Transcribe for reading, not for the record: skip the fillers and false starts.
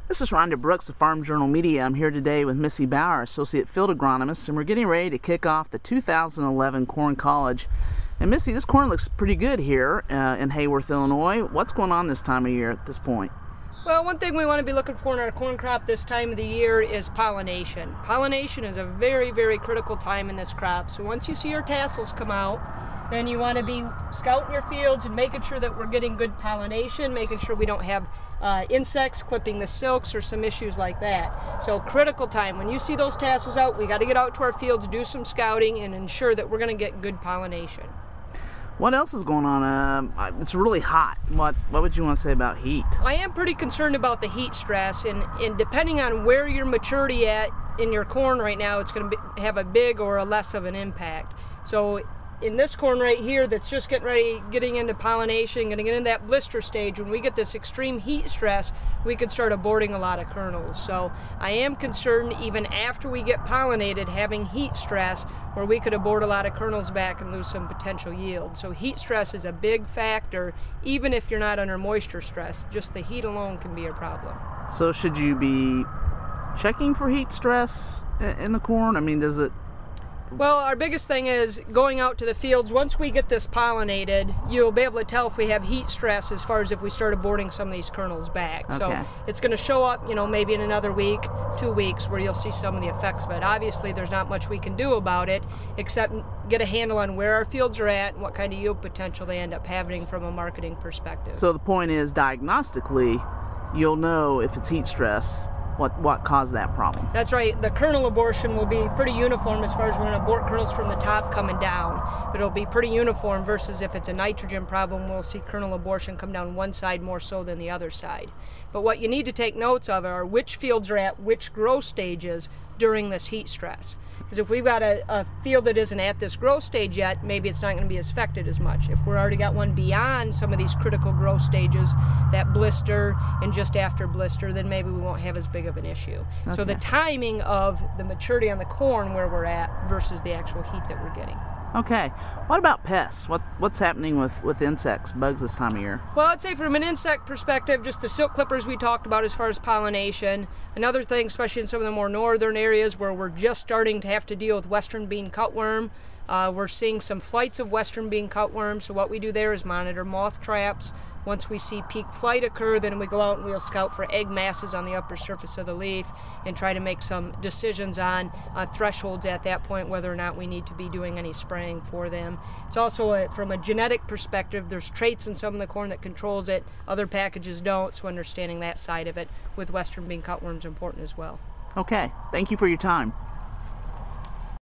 This is Rhonda Brooks of Farm Journal Media. I'm here today with Missy Bauer, Associate Field Agronomist, and we're getting ready to kick off the 2011 Corn College. And Missy, this corn looks pretty good here in Hayworth, Illinois. What's going on this time of year at this point? Well, one thing we want to be looking for in our corn crop this time of the year is pollination. Pollination is a very, very critical time in this crop. So once you see your tassels come out, then you want to be scouting your fields and making sure that we're getting good pollination, making sure we don't have insects clipping the silks or some issues like that. So critical time. When you see those tassels out, we got to get out to our fields, do some scouting, and ensure that we're going to get good pollination. What else is going on? It's really hot. What would you want to say about heat? I am pretty concerned about the heat stress, and depending on where your maturity at in your corn right now, it's going to have a big or a less of an impact. So in this corn right here that's just getting into pollination, going to get into that blister stage, when we get this extreme heat stress, we could start aborting a lot of kernels. So I am concerned even after we get pollinated, having heat stress where we could abort a lot of kernels back and lose some potential yield. So heat stress is a big factor, even if you're not under moisture stress. Just the heat alone can be a problem. So should you be checking for heat stress in the corn? I mean, does it? Well, our biggest thing is going out to the fields. Once we get this pollinated, you'll be able to tell if we have heat stress as far as if we start aborting some of these kernels back. Okay. So it's going to show up, maybe in another week, 2 weeks, where you'll see some of the effects of it. Obviously, there's not much we can do about it except get a handle on where our fields are at and what kind of yield potential they end up having from a marketing perspective. So the point is, diagnostically, you'll know if it's heat stress. What caused that problem? That's right. The kernel abortion will be pretty uniform as far as we're going to abort kernels from the top coming down. But it'll be pretty uniform versus if it's a nitrogen problem, we'll see kernel abortion come down one side more so than the other side. But what you need to take notes of are which fields are at which growth stages during this heat stress. Because if we've got a field that isn't at this growth stage yet, maybe it's not going to be affected as much. If we're already got one beyond some of these critical growth stages, that blister and just after blister, then maybe we won't have as big of an issue. Okay. So the timing of the maturity on the corn where we're at versus the actual heat that we're getting. Okay. What about pests? What's happening with insects, bugs this time of year? Well, I'd say from an insect perspective, just the silk clippers we talked about as far as pollination. Another thing, especially in some of the more northern areas where we're just starting to have to deal with western bean cutworm, we're seeing some flights of western bean cutworm. So what we do there is monitor moth traps. Once we see peak flight occur, then we go out and we'll scout for egg masses on the upper surface of the leaf and try to make some decisions on thresholds at that point, whether or not we need to be doing any spraying for them. It's also, from a genetic perspective, there's traits in some of the corn that controls it, other packages don't, so understanding that side of it with western bean cutworm is important as well. Okay, thank you for your time.